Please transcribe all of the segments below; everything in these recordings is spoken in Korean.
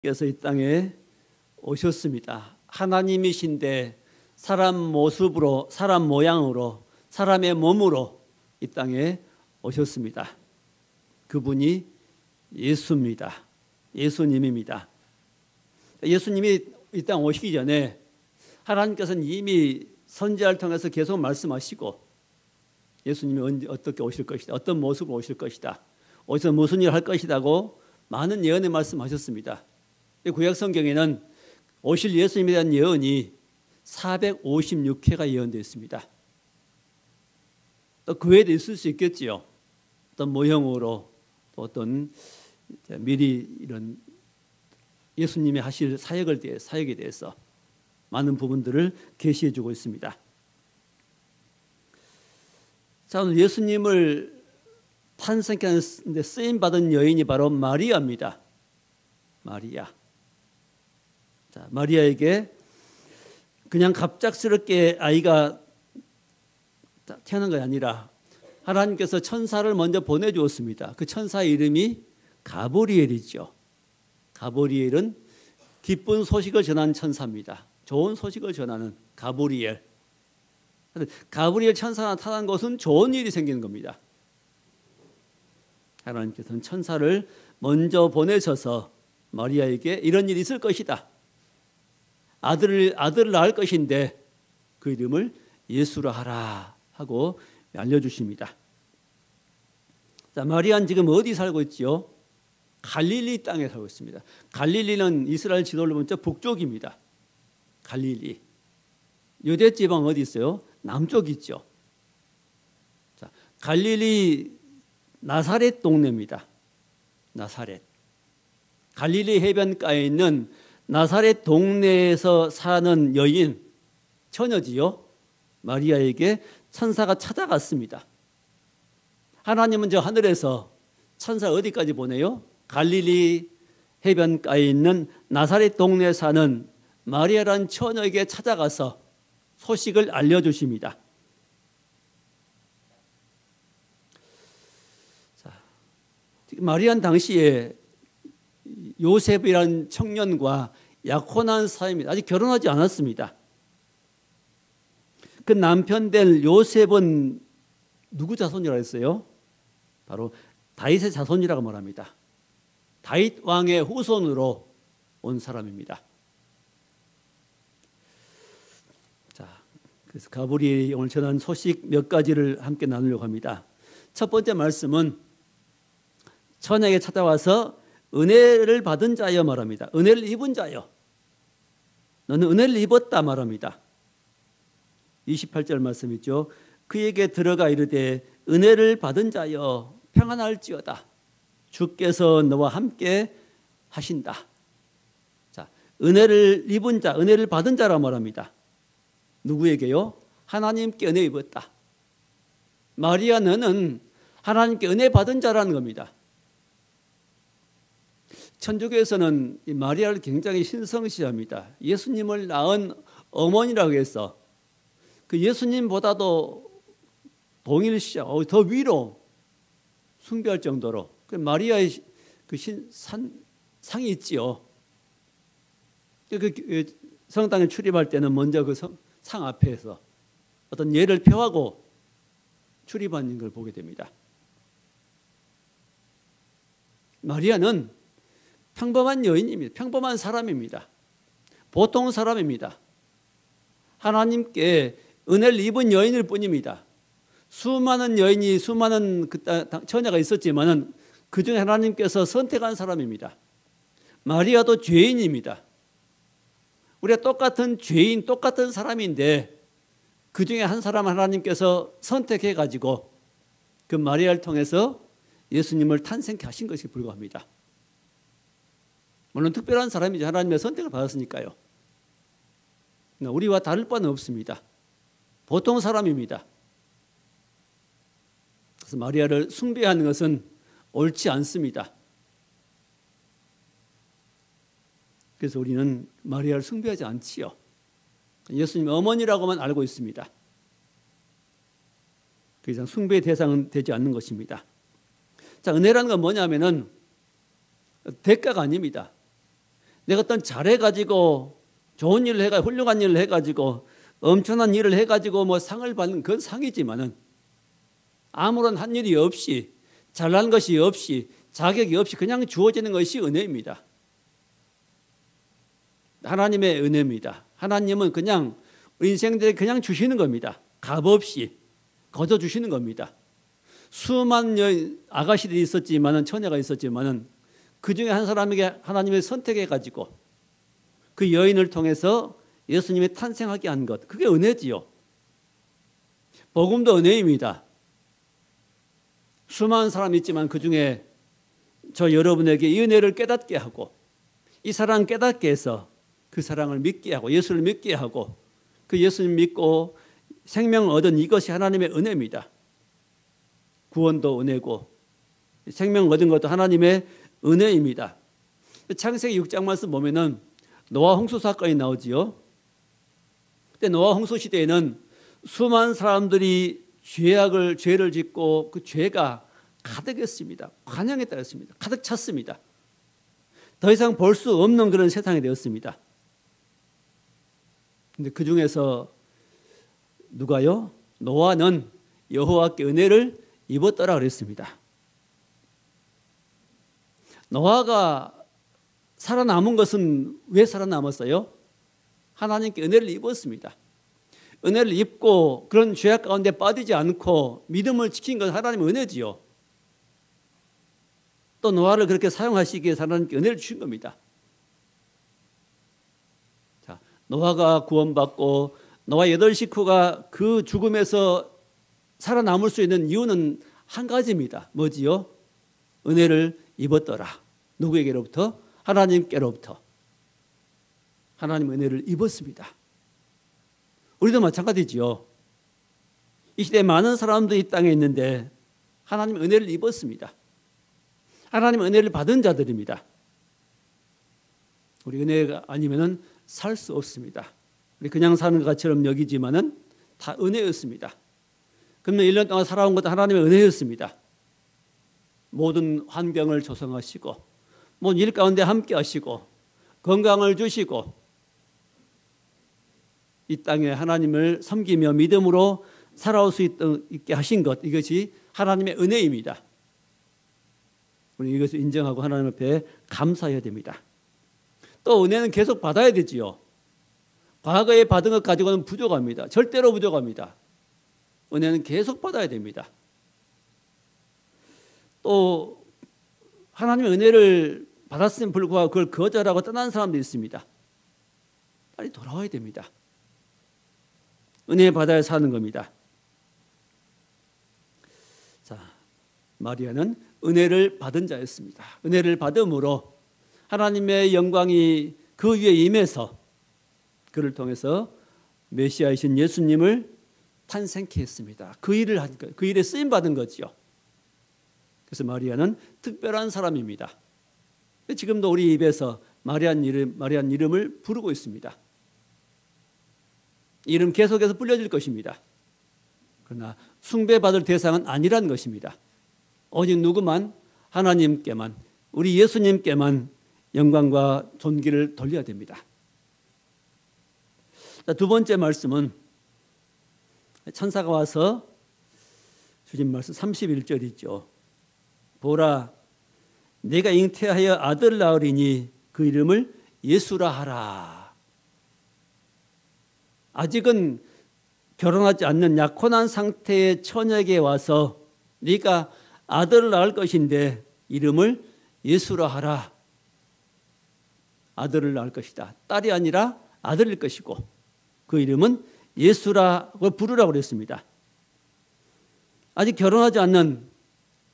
께서 이 땅에 오셨습니다. 하나님이신데 사람 모습으로, 사람 모양으로, 사람의 몸으로 이 땅에 오셨습니다. 그분이 예수입니다. 예수님입니다. 예수님이 이 땅 오시기 전에 하나님께서는 이미 선지자를 통해서 계속 말씀하시고 예수님이 어떻게 오실 것이다, 어떤 모습으로 오실 것이다, 어디서 무슨 일을 할 것이라고 많은 예언의 말씀하셨습니다. 구약 성경에는 오실 예수님에 대한 예언이 456회가 예언되어 있습니다. 또 그 외에도 있을 수 있겠지요. 어떤 모형으로, 또 어떤 미리 이런 예수님이 하실 사역에 대해서 많은 부분들을 계시해 주고 있습니다. 자, 오늘 예수님을 탄생하는데 쓰임받은 여인이 바로 마리아입니다. 마리아. 자, 마리아에게 그냥 갑작스럽게 아이가 태어난 것이 아니라 하나님께서 천사를 먼저 보내주었습니다. 그 천사의 이름이 가브리엘이죠. 가브리엘은 기쁜 소식을 전하는 천사입니다. 좋은 소식을 전하는 가브리엘. 가브리엘 천사가 나타난 것은 좋은 일이 생기는 겁니다. 하나님께서는 천사를 먼저 보내셔서 마리아에게 이런 일이 있을 것이다, 아들을 낳을 것인데 그 이름을 예수라 하라 하고 알려주십니다. 자, 마리아는 지금 어디 살고 있지요? 갈릴리 땅에 살고 있습니다. 갈릴리는 이스라엘 지도를 보면 북쪽입니다. 갈릴리. 유대 지방 어디 있어요? 남쪽 있죠. 자, 갈릴리 나사렛 동네입니다. 나사렛. 갈릴리 해변가에 있는 나사렛 동네에서 사는 여인, 처녀지요. 마리아에게 천사가 찾아갔습니다. 하나님은 저 하늘에서 천사 어디까지 보내요? 갈릴리 해변가에 있는 나사렛 동네에 사는 마리아라는 처녀에게 찾아가서 소식을 알려주십니다. 자, 마리아는 당시에 요셉이라는 청년과 약혼한 사이입니다. 아직 결혼하지 않았습니다. 그 남편 될 요셉은 누구 자손이라고 했어요? 바로 다윗의 자손이라고 말합니다. 다윗 왕의 후손으로 온 사람입니다. 자, 그래서 가브리엘이 오늘 전한 소식 몇 가지를 함께 나누려고 합니다. 첫 번째 말씀은 처녀에게 찾아와서 은혜를 받은 자여 말합니다. 은혜를 입은 자여. 너는 은혜를 입었다 말합니다. 28절 말씀 있죠. 그에게 들어가 이르되 은혜를 받은 자여 평안할지어다. 주께서 너와 함께 하신다. 자, 은혜를 입은 자, 은혜를 받은 자라 말합니다. 누구에게요? 하나님께 은혜 입었다. 마리아, 너는 하나님께 은혜 받은 자라는 겁니다. 천주교에서는 이 마리아를 굉장히 신성시합니다. 예수님을 낳은 어머니라고 해서 그 예수님보다도 동일시하고 더 위로 숭배할 정도로 그 마리아의 그 상이 있지요. 그 성당에 출입할 때는 먼저 그 상 앞에서 어떤 예를 표하고 출입하는 걸 보게 됩니다. 마리아는 평범한 여인입니다. 평범한 사람입니다. 보통 사람입니다. 하나님께 은혜를 입은 여인일 뿐입니다. 수많은 여인이, 수많은 처녀가 있었지만 그 중에 하나님께서 선택한 사람입니다. 마리아도 죄인입니다. 우리가 똑같은 죄인, 똑같은 사람인데 그 중에 한 사람 하나님께서 선택해가지고 그 마리아를 통해서 예수님을 탄생케 하신 것이 불과합니다. 물론 특별한 사람이죠. 하나님의 선택을 받았으니까요. 우리와 다를 바는 없습니다. 보통 사람입니다. 그래서 마리아를 숭배하는 것은 옳지 않습니다. 그래서 우리는 마리아를 숭배하지 않지요. 예수님 어머니라고만 알고 있습니다. 그 이상 숭배의 대상은 되지 않는 것입니다. 자, 은혜라는 건 뭐냐면은 대가가 아닙니다. 내가 어떤 잘해가지고 좋은 일을 해가지고 훌륭한 일을 해가지고 엄청난 일을 해가지고 뭐 상을 받는 그건 상이지만은 아무런 한 일이 없이 잘난 것이 없이 자격이 없이 그냥 주어지는 것이 은혜입니다. 하나님의 은혜입니다. 하나님은 그냥 우리 인생들에 그냥 주시는 겁니다. 값없이 거저 주시는 겁니다. 수많은 아가씨들이 있었지만은 처녀가 있었지만은 그 중에 한 사람에게 하나님이 선택해 가지고 그 여인을 통해서 예수님이 탄생하게 한 것, 그게 은혜지요. 복음도 은혜입니다. 수많은 사람이 있지만 그 중에 저 여러분에게 이 은혜를 깨닫게 하고 이 사랑 깨닫게 해서 그 사랑을 믿게 하고 예수를 믿게 하고 그 예수님 믿고 생명을 얻은 이것이 하나님의 은혜입니다. 구원도 은혜고 생명을 얻은 것도 하나님의 은혜입니다. 창세기 6장 말씀 보면은 노아 홍수 사건이 나오지요. 그때 노아 홍수 시대에는 수많은 사람들이 죄를 짓고 그 죄가 가득했습니다. 관영에 따랐습니다. 가득 찼습니다. 더 이상 볼 수 없는 그런 세상이 되었습니다. 근데 그 중에서 누가요? 노아는 여호와께 은혜를 입었더라 그랬습니다. 노아가 살아남은 것은 왜 살아남았어요? 하나님께 은혜를 입었습니다. 은혜를 입고 그런 죄악 가운데 빠지지 않고 믿음을 지킨 것은 하나님의 은혜지요. 또 노아를 그렇게 사용하시기에 하나님께 은혜를 주신 겁니다. 자, 노아가 구원받고 노아 8 식구가 그 죽음에서 살아남을 수 있는 이유는 한 가지입니다. 뭐지요? 은혜를 입었더라. 누구에게로부터? 하나님께로부터. 하나님의 은혜를 입었습니다. 우리도 마찬가지지요. 이 시대에 많은 사람들이 이 땅에 있는데 하나님의 은혜를 입었습니다. 하나님의 은혜를 받은 자들입니다. 우리 은혜가 아니면은 살 수 없습니다. 우리 그냥 사는 것처럼 여기지만은 다 은혜였습니다. 그러면 1년 동안 살아온 것도 하나님의 은혜였습니다. 모든 환경을 조성하시고 모든 일 가운데 함께 하시고 건강을 주시고 이 땅에 하나님을 섬기며 믿음으로 살아올 수 있게 하신 것, 이것이 하나님의 은혜입니다. 우리 이것을 인정하고 하나님 앞에 감사해야 됩니다. 또 은혜는 계속 받아야 되지요. 과거에 받은 것 가지고는 부족합니다. 절대로 부족합니다. 은혜는 계속 받아야 됩니다. 또 하나님의 은혜를 받았음에 불구하고 그걸 거절하고 떠난 사람도 있습니다. 빨리 돌아와야 됩니다. 은혜 받아야 사는 겁니다. 자, 마리아는 은혜를 받은 자였습니다. 은혜를 받음으로 하나님의 영광이 그 위에 임해서 그를 통해서 메시아이신 예수님을 탄생케 했습니다. 그 일을 하니까 그 일에 쓰임 받은 거지요. 그래서 마리아는 특별한 사람입니다. 지금도 우리 입에서 마리안 이름을 부르고 있습니다. 이름 계속해서 불려질 것입니다. 그러나 숭배받을 대상은 아니란 것입니다. 오직 누구만? 하나님께만, 우리 예수님께만 영광과 존귀를 돌려야 됩니다. 자, 두 번째 말씀은 천사가 와서 주신 말씀 31절이죠. 보라, 내가 잉태하여 아들 낳으리니 그 이름을 예수라 하라. 아직은 결혼하지 않는 약혼한 상태의 처녀에게 와서 네가 아들을 낳을 것인데 이름을 예수라 하라. 아들을 낳을 것이다. 딸이 아니라 아들일 것이고 그 이름은 예수라고 부르라고 그랬습니다. 아직 결혼하지 않는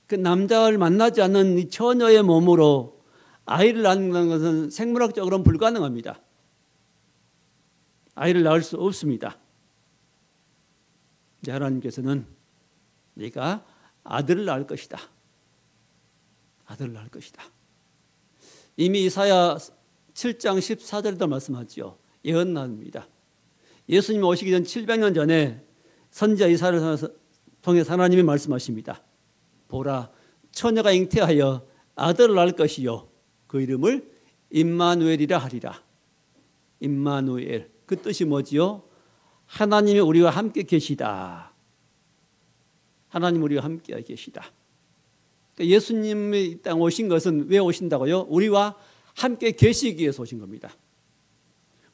그 남자를 만나지 않는 이 처녀의 몸으로 아이를 낳는 것은 생물학적으로는 불가능합니다. 아이를 낳을 수 없습니다. 하나님께서는 네가 아들을 낳을 것이다. 아들을 낳을 것이다. 이미 이사야 7장 14절에도 말씀하지요. 예언납니다. 예수님 오시기 전 700년 전에 선지자 이사야를 통해서 하나님이 말씀하십니다. 보라, 처녀가 잉태하여 아들을 낳을 것이요 그 이름을 임마누엘이라 하리라. 임마누엘. 그 뜻이 뭐지요? 하나님이 우리와 함께 계시다. 하나님 우리와 함께 계시다. 예수님이 이 땅에 오신 것은 왜 오신다고요? 우리와 함께 계시기 위해서 오신 겁니다.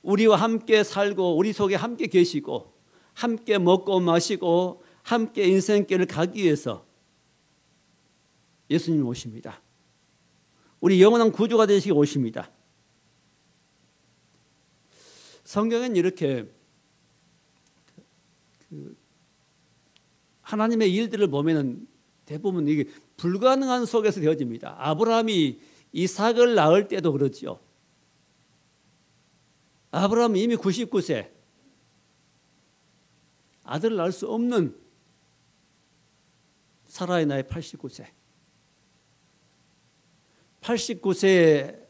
우리와 함께 살고 우리 속에 함께 계시고 함께 먹고 마시고 함께 인생길을 가기 위해서 예수님이 오십니다. 우리 영원한 구주가 되시기 오십니다. 성경엔 이렇게 하나님의 일들을 보면은 대부분 이게 불가능한 속에서 되어집니다. 아브라함이 이삭을 낳을 때도 그렇죠. 아브라함이 이미 99세, 아들을 낳을 수 없는 사라의 나이 89세. 89세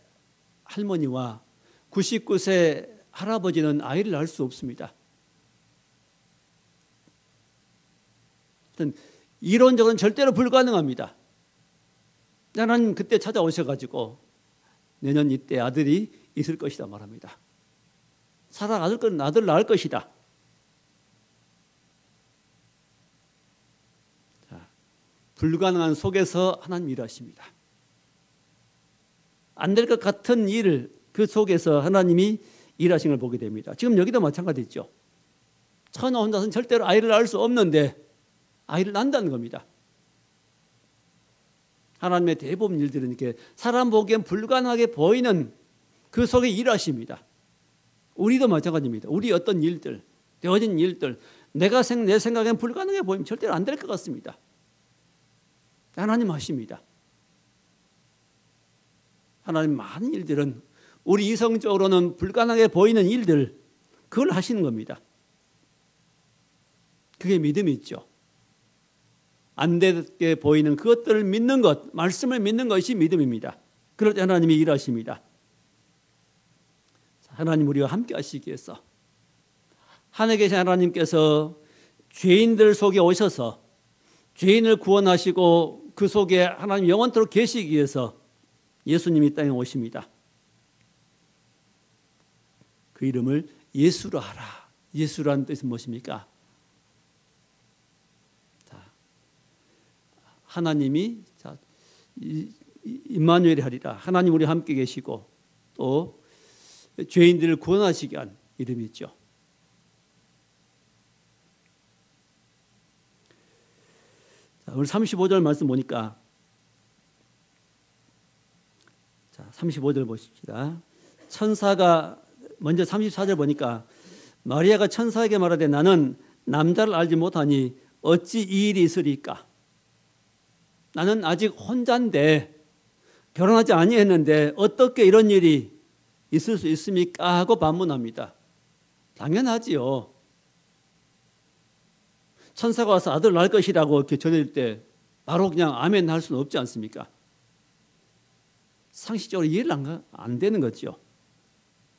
할머니와 99세 할아버지는 아이를 낳을 수 없습니다. 이론적으로는 절대로 불가능합니다. 하나님 그때 찾아오셔가지고 내년 이때 아들이 있을 것이다 말합니다. 사라 아들 낳을 것이다. 자, 불가능한 속에서 하나님 일하십니다. 안 될 것 같은 일을 그 속에서 하나님이 일하신 걸 보게 됩니다. 지금 여기도 마찬가지죠. 처녀 혼자서는 절대로 아이를 낳을 수 없는데 아이를 낳는다는 겁니다. 하나님의 대부분 일들은 이렇게 사람 보기엔 불가능하게 보이는 그 속에 일하십니다. 우리도 마찬가지입니다. 우리 어떤 일들, 되어진 일들, 내 생각엔 불가능해 보이면 절대로 안 될 것 같습니다. 하나님 하십니다. 하나님 많은 일들은 우리 이성적으로는 불가능해 보이는 일들, 그걸 하시는 겁니다. 그게 믿음이 있죠. 안 되게 보이는 그것들을 믿는 것, 말씀을 믿는 것이 믿음입니다. 그럴 때 하나님이 일하십니다. 하나님 우리와 함께 하시기 위해서 하늘에 계신 하나님께서 죄인들 속에 오셔서 죄인을 구원하시고 그 속에 하나님 영원토록 계시기 위해서 예수님이 이 땅에 오십니다. 그 이름을 예수라 하라. 예수라는 뜻은 무엇입니까? 하나님이 임마누엘이 하리라. 하나님 우리 함께 계시고 또 죄인들을 구원하시기 위한 이름이죠. 자, 오늘 35절 말씀 보니까 35절 보십시다. 천사가 먼저 34절 보니까 마리아가 천사에게 말하되 나는 남자를 알지 못하니 어찌 이 일이 있으리까? 나는 아직 혼자인데 결혼하지 아니했는데 어떻게 이런 일이 있을 수 있습니까? 하고 반문합니다. 당연하지요. 천사가 와서 아들 낳을 것이라고 이렇게 전해질 때 바로 그냥 아멘 할 수는 없지 않습니까? 상식적으로 이해를 안 되는 거죠.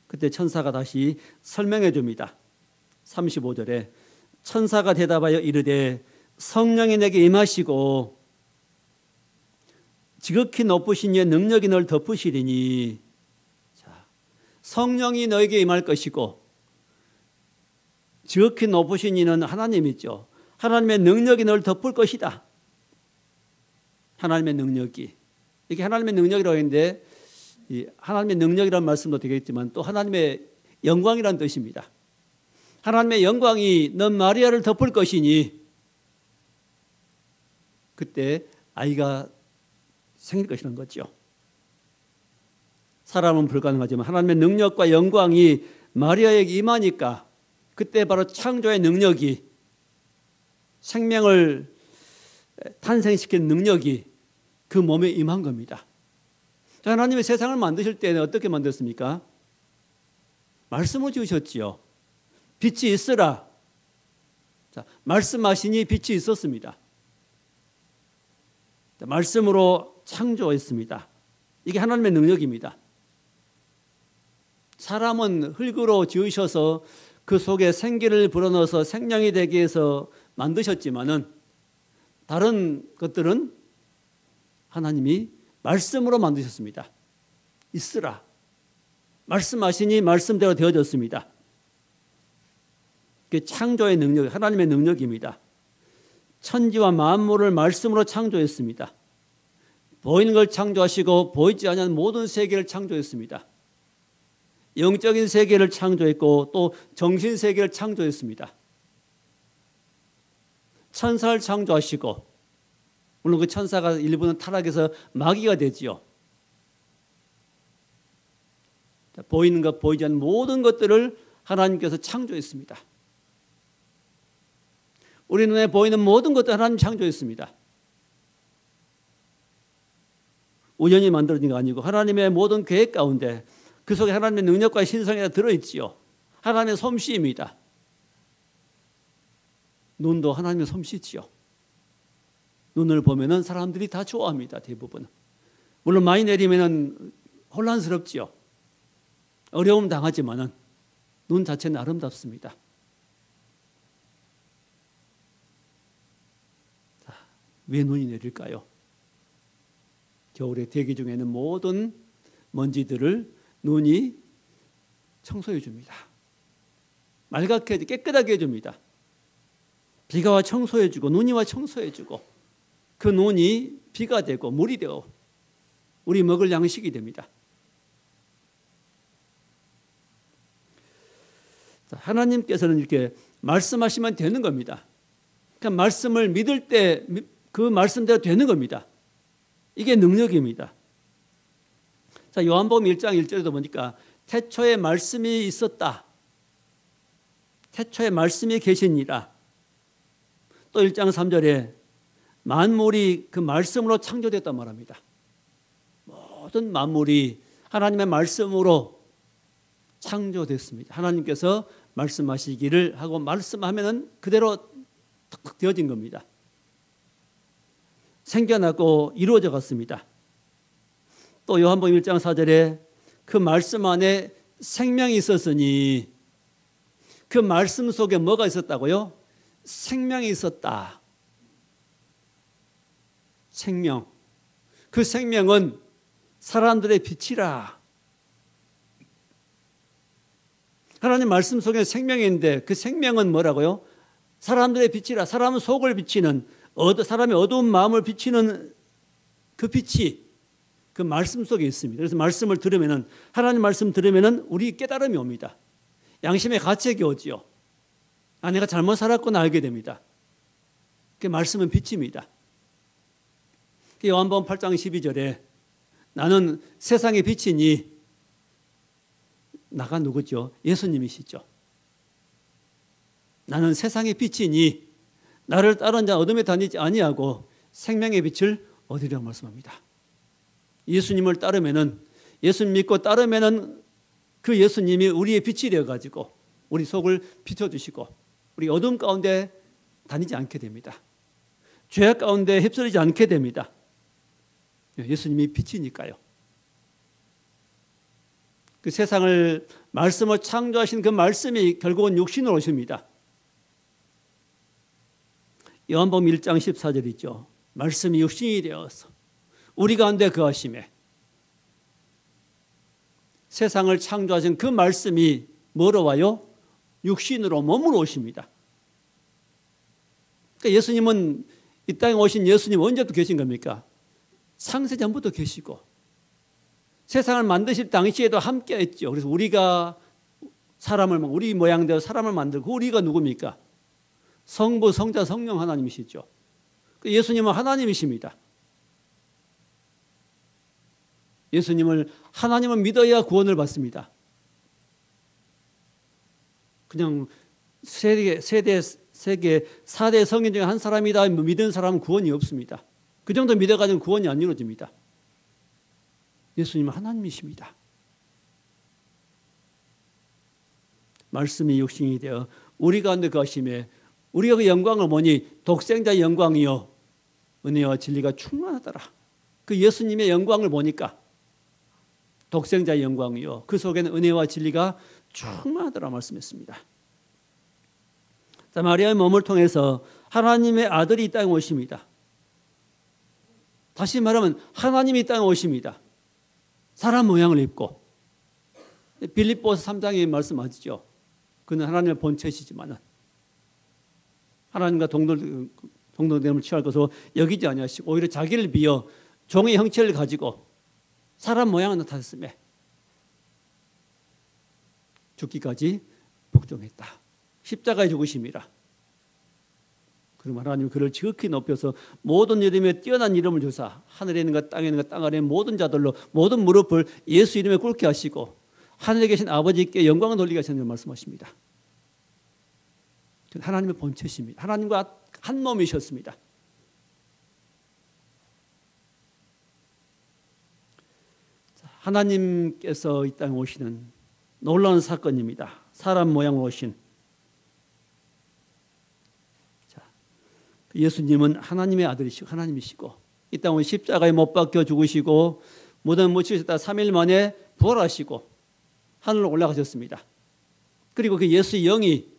그때 천사가 다시 설명해 줍니다. 35절에 천사가 대답하여 이르되 성령이 내게 임하시고 지극히 높으신 이의 능력이 널 덮으시리니. 자, 성령이 너에게 임할 것이고 지극히 높으신 이는 하나님이죠. 하나님의 능력이 널 덮을 것이다. 하나님의 능력이. 이게 하나님의 능력이라고 했는데 하나님의 능력이라는 말씀도 되겠지만 또 하나님의 영광이라는 뜻입니다. 하나님의 영광이 넌 마리아를 덮을 것이니 그때 아이가 생길 것이라는 거죠. 사람은 불가능하지만 하나님의 능력과 영광이 마리아에게 임하니까 그때 바로 창조의 능력이 생명을 탄생시키는 능력이 그 몸에 임한 겁니다. 자, 하나님이 세상을 만드실 때는 어떻게 만들었습니까? 말씀을 지으셨지요. 빛이 있으라. 자, 말씀하시니 빛이 있었습니다. 자, 말씀으로 창조했습니다. 이게 하나님의 능력입니다. 사람은 흙으로 지으셔서 그 속에 생기를 불어넣어서 생명이 되기 위해서 만드셨지만은 다른 것들은 하나님이 말씀으로 만드셨습니다. 있으라. 말씀하시니 말씀대로 되어졌습니다. 그게 창조의 능력, 하나님의 능력입니다. 천지와 만물을 말씀으로 창조했습니다. 보이는 걸 창조하시고 보이지 않는 모든 세계를 창조했습니다. 영적인 세계를 창조했고 또 정신 세계를 창조했습니다. 천사를 창조하시고, 물론 그 천사가 일부는 타락해서 마귀가 되지요. 보이는 것, 보이지 않는 모든 것들을 하나님께서 창조했습니다. 우리 눈에 보이는 모든 것들 하나님 창조했습니다. 우연히 만들어진 게 아니고 하나님의 모든 계획 가운데 그 속에 하나님의 능력과 신성이 들어있지요. 하나님의 솜씨입니다. 눈도 하나님의 솜씨지요. 눈을 보면은 사람들이 다 좋아합니다. 대부분. 물론 많이 내리면은 혼란스럽지요. 어려움 당하지만은 눈 자체는 아름답습니다. 자, 왜 눈이 내릴까요? 겨울에 대기 중에 있는 모든 먼지들을 눈이 청소해 줍니다. 맑게 깨끗하게 해줍니다. 비가 와 청소해 주고 눈이 와 청소해 주고 그 눈이 비가 되고 물이 되고 우리 먹을 양식이 됩니다. 하나님께서는 이렇게 말씀하시면 되는 겁니다. 그러니까 말씀을 믿을 때 그 말씀대로 되는 겁니다. 이게 능력입니다. 자, 요한복음 1장 1절에도 보니까 태초에 말씀이 있었다. 태초에 말씀이 계시니라. 또 1장 3절에 만물이 그 말씀으로 창조됐단 말합니다. 모든 만물이 하나님의 말씀으로 창조됐습니다. 하나님께서 말씀하시기를 하고 말씀하면은 그대로 탁탁 되어진 겁니다. 생겨나고 이루어져 갔습니다. 또 요한복음 1장 4절에 그 말씀 안에 생명이 있었으니 그 말씀 속에 뭐가 있었다고요? 생명이 있었다. 생명. 그 생명은 사람들의 빛이라. 하나님 말씀 속에 생명이 있는데 그 생명은 뭐라고요? 사람들의 빛이라. 사람 속을 비치는, 사람의 어두운 마음을 비치는 그 빛이 그 말씀 속에 있습니다. 그래서 말씀을 들으면은, 하나님 말씀 들으면은 우리 깨달음이 옵니다. 양심의 가책이 오지요. 아, 내가 잘못 살았구나 알게 됩니다. 그 말씀은 빛입니다. 요한복음 8장 12절에 나는 세상의 빛이니, 나가 누구죠? 예수님이시죠. 나는 세상의 빛이니 나를 따른 자 어둠에 다니지 아니하고 생명의 빛을 얻으리라고 말씀합니다. 예수님을 따르면은, 예수님 믿고 따르면은 그 예수님이 우리의 빛이 되어 가지고 우리 속을 비춰 주시고 우리 어둠 가운데 다니지 않게 됩니다. 죄악 가운데 휩쓸리지 않게 됩니다. 예수님이 빛이니까요. 그 세상을 말씀을 창조하신 그 말씀이 결국은 육신으로 오십니다. 요한복음 1장 14절이죠. 말씀이 육신이 되어서 우리 가운데 거하심에, 세상을 창조하신 그 말씀이 뭐로 와요? 육신으로, 몸으로 오십니다. 그러니까 예수님은, 이 땅에 오신 예수님 언제부터 계신 겁니까? 창세전부터 계시고 세상을 만드실 당시에도 함께 했죠. 그래서 우리가 사람을, 우리 모양대로 사람을 만들고, 우리가 누굽니까? 성부, 성자, 성령 하나님이시죠. 예수님은 하나님이십니다. 예수님을, 하나님은 믿어야 구원을 받습니다. 그냥 세계 4대 성인 중에 한 사람이다 믿은 사람은 구원이 없습니다. 그 정도 믿어가지고 구원이 안 이루어집니다. 예수님은 하나님이십니다. 말씀이 육신이 되어 우리 가운데 거하심에 우리가 그 영광을 보니 독생자의 영광이요 은혜와 진리가 충만하더라. 그 예수님의 영광을 보니까 독생자의 영광이요 그 속에는 은혜와 진리가 충만하더라 말씀했습니다. 자, 마리아의 몸을 통해서 하나님의 아들이 이 땅에 오십니다. 다시 말하면 하나님이 이 땅에 오십니다. 사람 모양을 입고 빌립보서 3장에 말씀하시죠. 그는 하나님의 본체시지만은 하나님과 동등됨을 취할 것으로 여기지 아니하시고 오히려 자기를 비어 종의 형체를 가지고 사람 모양을 나타냈으며 죽기까지 복종했다. 십자가에 죽으심이라. 그럼 하나님 그를 지극히 높여서 모든 이름에 뛰어난 이름을 주사 하늘에 있는 것 땅에 있는 것 땅 아래 모든 자들로 모든 무릎을 예수 이름에 꿇게 하시고 하늘에 계신 아버지께 영광을 돌리게 하시는 말씀하십니다. 하나님의 본체십니다. 하나님과 한 몸이셨습니다. 하나님께서 이 땅에 오시는 놀라운 사건입니다. 사람 모양으로 오신 예수님은 하나님의 아들이시고 하나님이시고 이 땅에 십자가에 못 박혀 죽으시고 무덤에 묻히셨다 3일 만에 부활하시고 하늘로 올라가셨습니다. 그리고 그 예수의 영이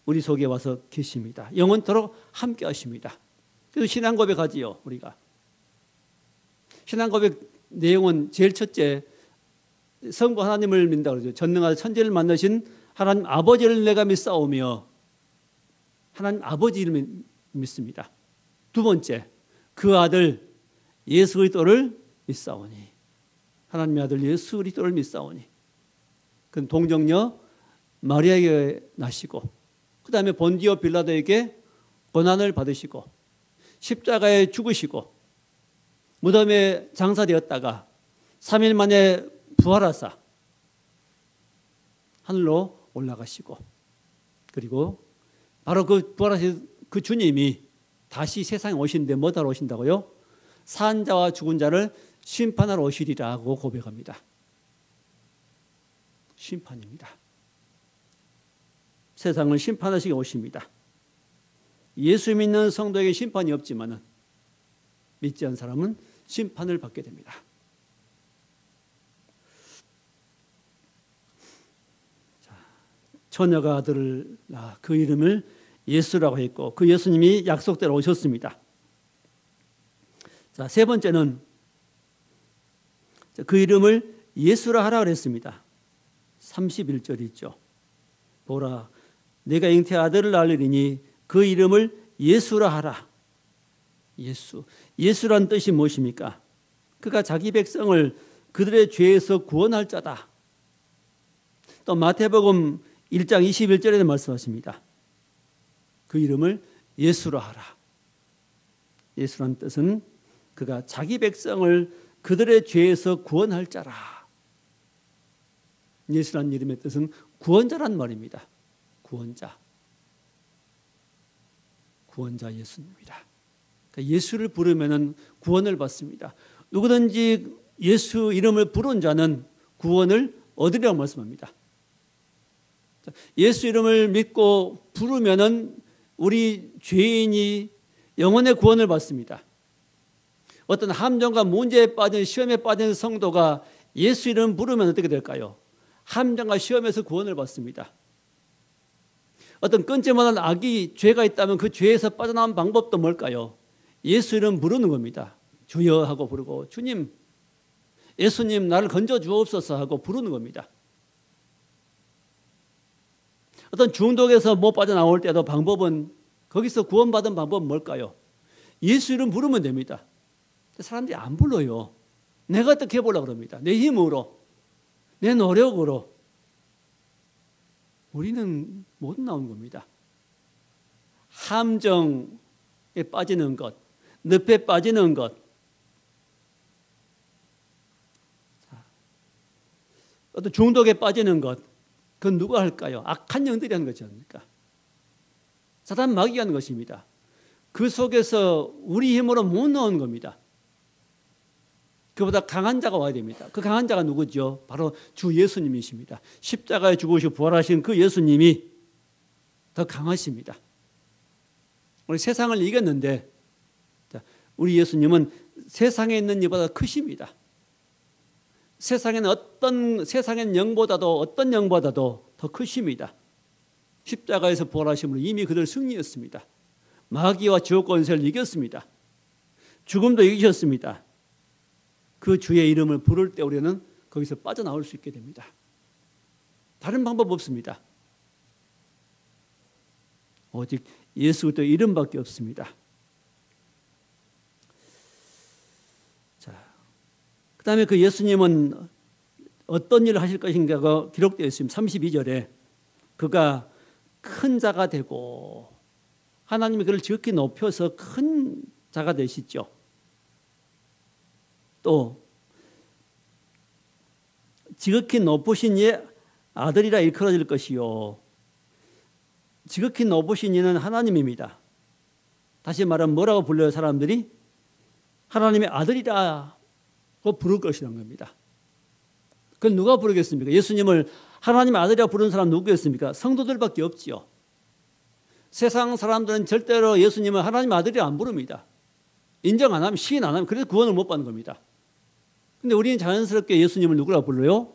우리 속에 와서 계십니다. 영원토록 함께 하십니다. 그래서 신앙 고백하지요. 우리가 신앙 고백 내용은 제일 첫째 성부 하나님을 믿는다 그러죠. 전능하신 천지를 만드신 하나님 아버지를 내가 믿사오며 하나님 아버지를 믿습니다. 두 번째 그 아들 예수 그리스도를 믿사오니 하나님의 아들 예수 그리스도를 믿사오니 그는 동정녀 마리아에게 나시고 그 다음에 본디오 빌라도에게 고난을 받으시고 십자가에 죽으시고 무덤에 장사되었다가 3일 만에 부활하사 하늘로 올라가시고 그리고 바로 그 부활하신 그 주님이 다시 세상에 오시는데 뭐하러 오신다고요? 산 자와 죽은 자를 심판하러 오시리라고 고백합니다. 심판입니다. 세상을 심판하시게 오십니다. 예수 믿는 성도에게 심판이 없지만 믿지 않은 사람은 심판을 받게 됩니다. 처녀가 아들을 낳아 그 이름을 예수라고 했고 그 예수님이 약속대로 오셨습니다. 자, 세 번째는 그 이름을 예수라 하라 그랬습니다. 31절 있죠. 보라 내가 잉태 아들을 낳으리니 그 이름을 예수라 하라. 예수란 뜻이 무엇입니까? 그가 자기 백성을 그들의 죄에서 구원할 자다. 또 마태복음 1장 21절에 말씀하십니다. 그 이름을 예수라 하라. 예수란 뜻은 그가 자기 백성을 그들의 죄에서 구원할 자라. 예수란 이름의 뜻은 구원자란 말입니다. 구원자 예수님이다. 그러니까 예수를 부르면 구원을 받습니다. 누구든지 예수 이름을 부른 자는 구원을 얻으리라고 말씀합니다. 예수 이름을 믿고 부르면 우리 죄인이 영혼의 구원을 받습니다. 어떤 함정과 문제에 빠진 시험에 빠진 성도가 예수 이름 부르면 어떻게 될까요? 함정과 시험에서 구원을 받습니다. 어떤 끊지 못한 악이 죄가 있다면 그 죄에서 빠져나온 방법도 뭘까요? 예수 이름 부르는 겁니다. 주여 하고 부르고 주님, 예수님 나를 건져 주옵소서 하고 부르는 겁니다. 어떤 중독에서 못 빠져나올 때도 방법은 거기서 구원받은 방법은 뭘까요? 예수 이름 부르면 됩니다. 사람들이 안 불러요. 내가 어떻게 해보려고 합니다. 내 힘으로, 내 노력으로. 우리는 못 나온 겁니다. 함정에 빠지는 것, 늪에 빠지는 것. 어떤 중독에 빠지는 것. 그건 누가 할까요? 악한 영들이 하는 거지 않습니까? 사단 마귀가 하는 것입니다. 그 속에서 우리 힘으로 못 나온 겁니다. 그보다 강한 자가 와야 됩니다. 그 강한 자가 누구죠? 바로 주 예수님이십니다. 십자가에 죽으시고 부활하신 그 예수님이 더 강하십니다. 우리 세상을 이겼는데 우리 예수님은 세상에 있는 이보다 크십니다. 세상의 영보다도 어떤 영보다도 더 크십니다. 십자가에서 부활하심으로 이미 그들 승리했습니다. 마귀와 지옥 권세를 이겼습니다. 죽음도 이기셨습니다. 그 주의 이름을 부를 때 우리는 거기서 빠져나올 수 있게 됩니다. 다른 방법 없습니다. 오직 예수 그리스도 이름밖에 없습니다. 자, 그다음에 그 예수님은 어떤 일을 하실 것인가가 기록되어 있습니다. 32절에 그가 큰 자가 되고 하나님이 그를 지극히 높여서 큰 자가 되시죠. 또 지극히 높으신 이의 아들이라 일컬어질 것이요. 지극히 높으신 이는 하나님입니다. 다시 말하면 뭐라고 불러요? 사람들이 하나님의 아들이라고 부를 것이라는 겁니다. 그건 누가 부르겠습니까? 예수님을 하나님의 아들이라고 부르는 사람 누구겠습니까? 성도들밖에 없지요. 세상 사람들은 절대로 예수님을 하나님의 아들이라 안 부릅니다. 인정 안 하면, 시인 안 하면 그래서 구원을 못 받는 겁니다. 근데 우리는 자연스럽게 예수님을 누구라고 불러요?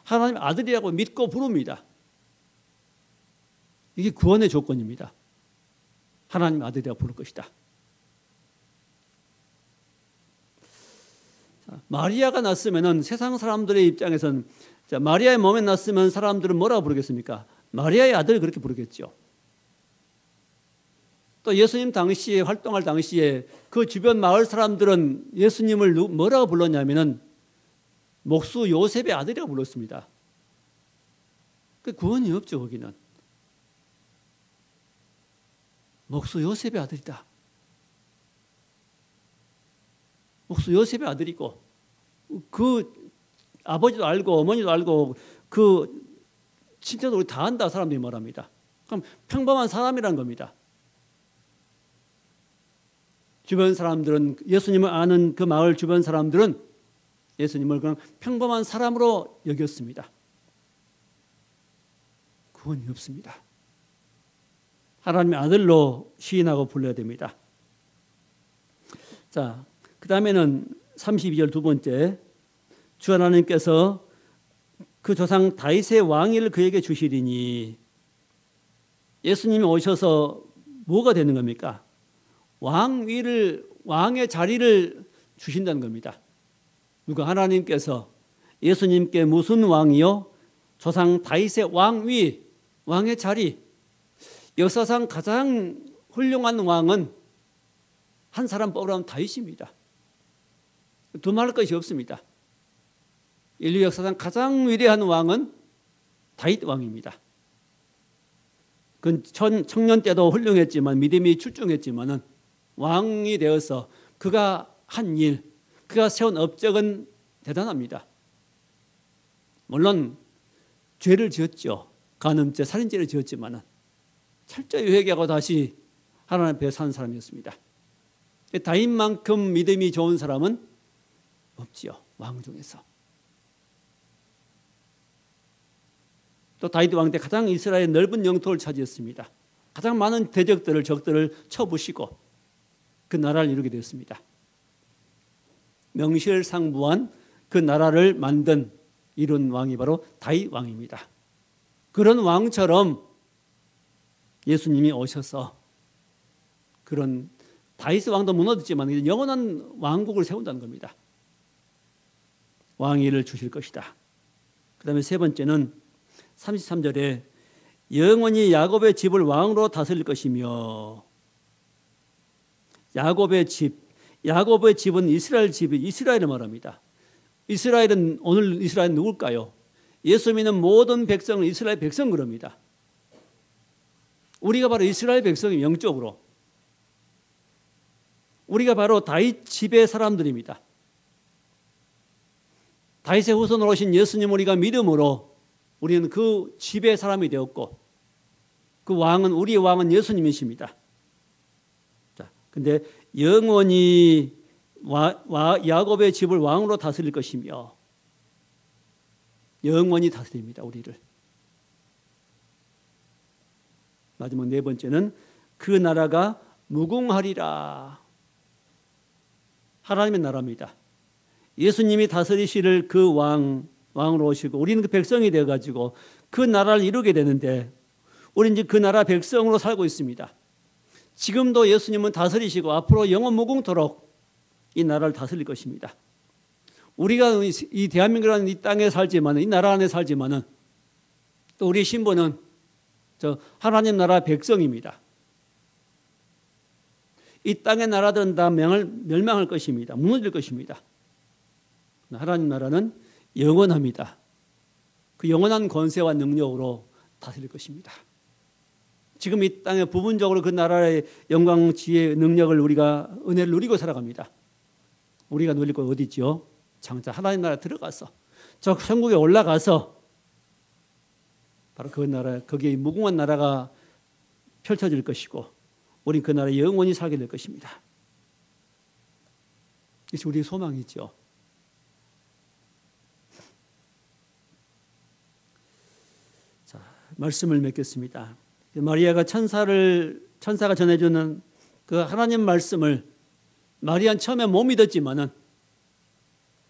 하나님의 아들이라고 믿고 부릅니다. 이게 구원의 조건입니다. 하나님의 아들이라고 부를 것이다. 마리아가 났으면 세상 사람들의 입장에서는 마리아의 몸에 났으면 사람들은 뭐라고 부르겠습니까? 마리아의 아들 그렇게 부르겠죠. 또 예수님 당시에 활동할 당시에 그 주변 마을 사람들은 예수님을 뭐라고 불렀냐면은 목수 요셉의 아들이라고 불렀습니다. 그 구원이 없죠. 거기는 목수 요셉의 아들이다. 목수 요셉의 아들이고 그 아버지도 알고 어머니도 알고 그 친척도 다 안다 사람들이 말합니다. 그럼 평범한 사람이란 겁니다. 주변 사람들은 예수님을 아는 그 마을 주변 사람들은 예수님을 그냥 평범한 사람으로 여겼습니다. 구원이 없습니다. 하나님의 아들로 시인하고 불러야 됩니다. 자, 그 다음에는 32절 두 번째, 주 하나님께서 그 조상 다윗의 왕위를 그에게 주시리니, 예수님이 오셔서 뭐가 되는 겁니까? 왕의 자리를 주신다는 겁니다. 누가? 하나님께서 예수님께 무슨 왕이요? 조상 다윗의 왕위, 왕의 자리. 역사상 가장 훌륭한 왕은 한 사람 뽑으라면 다윗입니다. 두말할 것이 없습니다. 인류 역사상 가장 위대한 왕은 다윗 왕입니다. 그건 청년 때도 훌륭했지만 믿음이 출중했지만은 왕이 되어서 그가 한 일, 그가 세운 업적은 대단합니다. 물론 죄를 지었죠. 간음죄, 살인죄를 지었지만은 철저히 회개하고 다시 하나님 앞에 사는 사람이었습니다. 다윗만큼 믿음이 좋은 사람은 없지요. 왕 중에서. 또 다윗 왕 때 가장 이스라엘의 넓은 영토를 차지했습니다. 가장 많은 대적들을 적들을 쳐부시고 그 나라를 이루게 되었습니다. 명실상부한 그 나라를 이룬 왕이 바로 다윗 왕입니다. 그런 왕처럼 예수님이 오셔서 그런 다윗 왕도 무너졌지만 영원한 왕국을 세운다는 겁니다. 왕위를 주실 것이다. 그 다음에 세 번째는 33절에 영원히 야곱의 집을 왕으로 다스릴 것이며, 야곱의 집은 이스라엘 집이 이스라엘을 말합니다. 이스라엘은 오늘 이스라엘은 누굴까요? 예수 믿는 모든 백성은 이스라엘 백성 그럽니다. 우리가 바로 이스라엘 백성이 영적으로 우리가 바로 다윗 집의 사람들입니다. 다윗의 후손으로 오신 예수님 우리가 믿음으로 우리는 그 집의 사람이 되었고 그 왕은 우리의 왕은 예수님이십니다. 자, 근데 영원히 야곱의 집을 왕으로 다스릴 것이며 영원히 다스립니다. 우리를. 마지막 네 번째는 그 나라가 무궁하리라. 하나님의 나라입니다. 예수님이 다스리실 그 왕으로 오시고 우리는 그 백성이 되어가지고 그 나라를 이루게 되는데 우리는 이제 그 나라 백성으로 살고 있습니다. 지금도 예수님은 다스리시고 앞으로 영원 무궁토록 이 나라를 다스릴 것입니다. 우리가 이 대한민국이라는 이 땅에 살지만 이 나라 안에 살지만은 또 우리 신부는 하나님 나라 백성입니다. 이 땅의 나라들은 다 멸망할 것입니다. 무너질 것입니다. 하나님 나라는 영원합니다. 그 영원한 권세와 능력으로 다스릴 것입니다. 지금 이 땅에 부분적으로 그 나라의 영광, 지혜, 능력을 우리가 은혜를 누리고 살아갑니다. 우리가 누릴 건 어디 있죠? 장차 하나님 나라에 들어가서 저 천국에 올라가서 바로 그 나라, 거기에 무궁한 나라가 펼쳐질 것이고 우린 그 나라에 영원히 살게 될 것입니다. 이것이 우리의 소망이죠. 자, 말씀을 맺겠습니다. 마리아가 천사가 전해주는 그 하나님 말씀을 마리아는 처음에 못 믿었지만은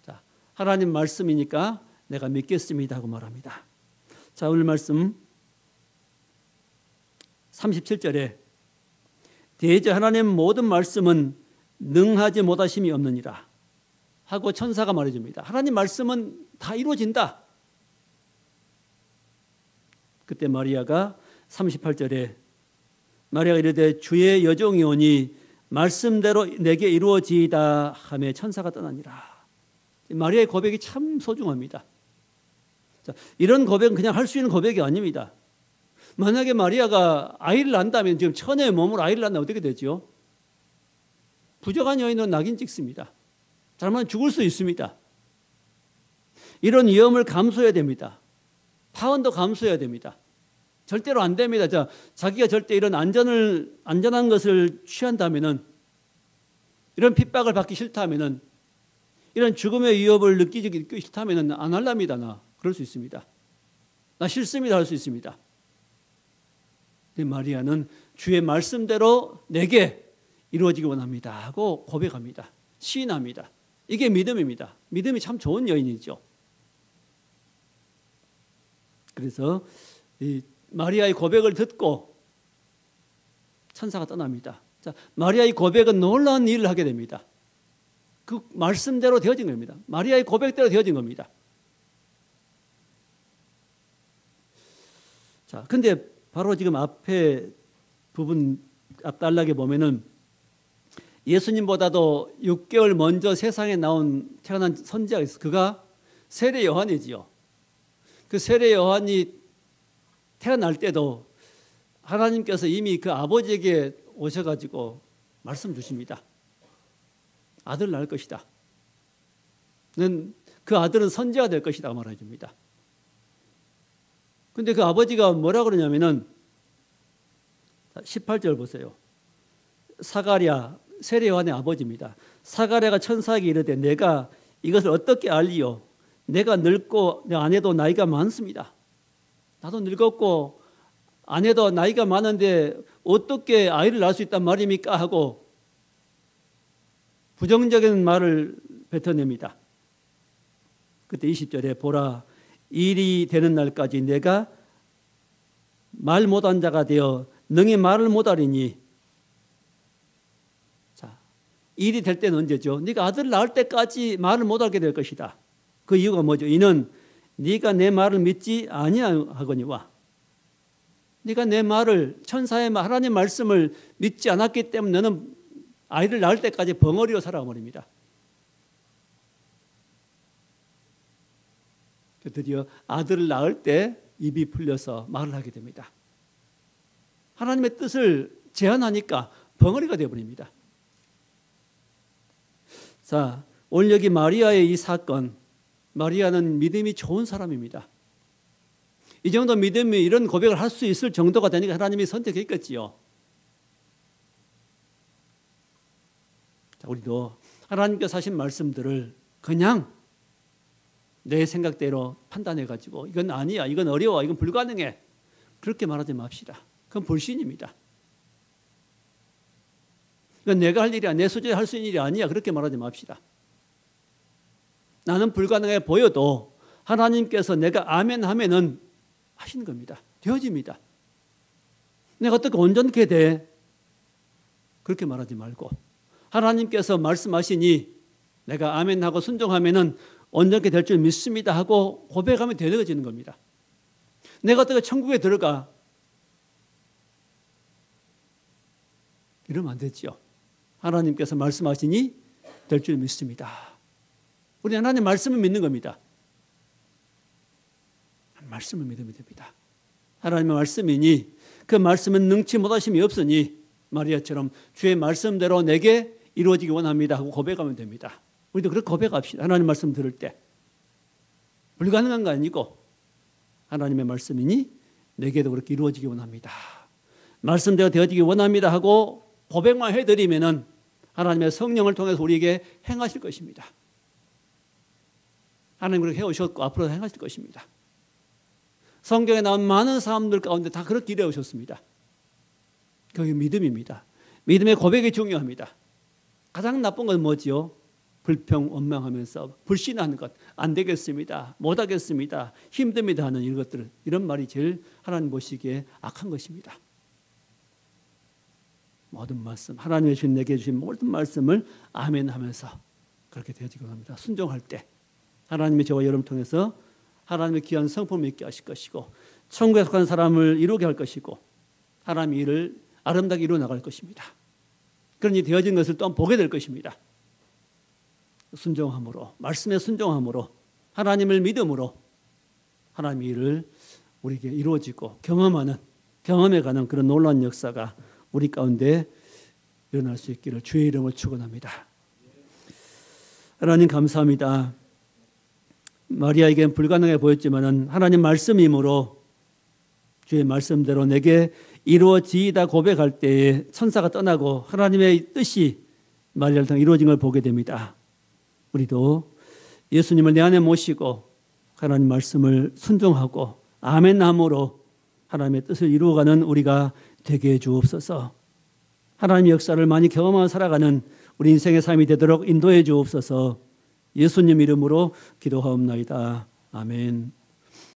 자, 하나님 말씀이니까 내가 믿겠습니다 하고 말합니다. 자, 오늘 말씀 37절에 대저 하나님 모든 말씀은 능하지 못하심이 없느니라 하고 천사가 말해줍니다. 하나님 말씀은 다 이루어진다. 그때 마리아가 38절에 마리아가 이르되 주의 여종이 오니 말씀대로 내게 이루어지이다 하며 천사가 떠나니라. 마리아의 고백이 참 소중합니다. 자, 이런 고백은 그냥 할 수 있는 고백이 아닙니다. 만약에 마리아가 아이를 낳는다면 지금 천혜의 몸으로 아이를 낳으면 어떻게 되죠? 부정한 여인은 낙인 찍습니다. 잘못하면 죽을 수 있습니다. 이런 위험을 감수해야 됩니다. 파혼도 감수해야 됩니다. 절대로 안 됩니다. 자, 자기가 절대 이런 안전한 것을 취한다면은, 이런 핍박을 받기 싫다면은, 이런 죽음의 위협을 느끼기 싫다면은 안 할랍니다. 나 그럴 수 있습니다. 나 싫습니다 할 수 있습니다. 마리아는 주의 말씀대로 내게 이루어지기 원합니다 하고 고백합니다. 시인합니다. 이게 믿음입니다. 믿음이 참 좋은 여인이죠. 그래서 이 마리아의 고백을 듣고 천사가 떠납니다. 자, 마리아의 고백은 놀라운 일을 하게 됩니다. 그 말씀대로 되어진 겁니다. 마리아의 고백대로 되어진 겁니다. 자, 근데 바로 지금 앞에 부분 앞단락에 보면은 예수님보다도 6개월 먼저 세상에 태어난 선지자가 있어요. 그가 세례 요한이지요. 그 세례 요한이 태어날 때도 하나님께서 이미 그 아버지에게 오셔가지고 말씀 주십니다. 아들 낳을 것이다. 그 아들은 선지자가 될 것이다 말해 줍니다. 근데 그 아버지가 뭐라 그러냐면은 18절 보세요. 사가랴, 세례 요한의 아버지입니다. 사가랴가 천사에게 이르되 내가 이것을 어떻게 알리요? 내가 늙고 내 아내도 나이가 많습니다. 나도 늙었고 아내도 나이가 많은데 어떻게 아이를 낳을 수 있단 말입니까? 하고 부정적인 말을 뱉어냅니다. 그때 20절에 보라 일이 되는 날까지 내가 말 못한 자가 되어 능히 말을 못하리니. 자, 일이 될 때는 언제죠? 네가 아들을 낳을 때까지 말을 못하게 될 것이다. 그 이유가 뭐죠? 이는 네가 내 말을 믿지 아니하거니와. 네가 내 말을 천사의 말, 하나님 말씀을 믿지 않았기 때문에 너는 아이를 낳을 때까지 벙어리로 살아버립니다. 드디어 아들을 낳을 때 입이 풀려서 말을 하게 됩니다. 하나님의 뜻을 제한하니까 벙어리가 되어버립니다. 자, 오늘 여기 마리아의 이 사건, 마리아는 믿음이 좋은 사람입니다. 이 정도 믿음이 이런 고백을 할 수 있을 정도가 되니까 하나님이 선택했겠지요. 자, 우리도 하나님께서 하신 말씀들을 그냥 내 생각대로 판단해가지고 이건 아니야, 이건 어려워, 이건 불가능해, 그렇게 말하지 맙시다. 그건 불신입니다. 이건 내가 할 일이야, 내 수준에 할 수 있는 일이 아니야, 그렇게 말하지 맙시다. 나는 불가능해 보여도 하나님께서 내가 아멘 하면은 하시는 겁니다. 되어집니다. 내가 어떻게 온전케 돼? 그렇게 말하지 말고 하나님께서 말씀하시니 내가 아멘 하고 순종하면은 온전케 될 줄 믿습니다 하고 고백하면 되어지는 겁니다. 내가 어떻게 천국에 들어가? 이러면 안 되죠. 하나님께서 말씀하시니 될 줄 믿습니다. 우리 하나님 말씀을 믿는 겁니다. 말씀을 믿으면 됩니다. 하나님의 말씀이니 그 말씀은 능치 못하심이 없으니 마리아처럼 주의 말씀대로 내게 이루어지기 원합니다 하고 고백하면 됩니다. 우리도 그렇게 고백합시다. 하나님 말씀 들을 때 불가능한 거 아니고 하나님의 말씀이니 내게도 그렇게 이루어지기 원합니다. 말씀대로 되어지기 원합니다 하고 고백만 해드리면은 하나님의 성령을 통해서 우리에게 행하실 것입니다. 하나님 그렇게 해오셨고 앞으로 행하실 것입니다. 성경에 나온 많은 사람들 가운데 다 그렇게 이루어오셨습니다. 그게 믿음입니다. 믿음의 고백이 중요합니다. 가장 나쁜 건 뭐지요? 불평, 원망하면서 불신하는 것, 안 되겠습니다, 못하겠습니다, 힘듭니다 하는 이런 것들, 이런 말이 제일 하나님 보시기에 악한 것입니다. 모든 말씀, 하나님의 주신 내게 주신 모든 말씀을 아멘 하면서 그렇게 되어지고 합니다. 순종할 때 하나님이 저와 여러분을 통해서 하나님의 귀한 성품을 있게 하실 것이고 천국에 속한 사람을 이루게 할 것이고 하나님의 일을 아름답게 이루어 나갈 것입니다. 그런 일이 되어진 것을 또한 보게 될 것입니다. 순종함으로, 말씀에 순종함으로, 하나님을 믿음으로 하나님의 일을 우리에게 이루어지고 경험해가는 그런 놀라운 역사가 우리 가운데 일어날 수 있기를 주의 이름을 축원합니다. 하나님 감사합니다. 마리아에게는 불가능해 보였지만 하나님 말씀이므로 주의 말씀대로 내게 이루어지이다 고백할 때에 천사가 떠나고 하나님의 뜻이 마리아를 통해 이루어진 걸 보게 됩니다. 우리도 예수님을 내 안에 모시고 하나님 말씀을 순종하고 아멘함으로 하나님의 뜻을 이루어가는 우리가 되게 해 주옵소서. 하나님의 역사를 많이 경험하며 살아가는 우리 인생의 삶이 되도록 인도해 주옵소서. 예수님 이름으로 기도하옵나이다. 아멘.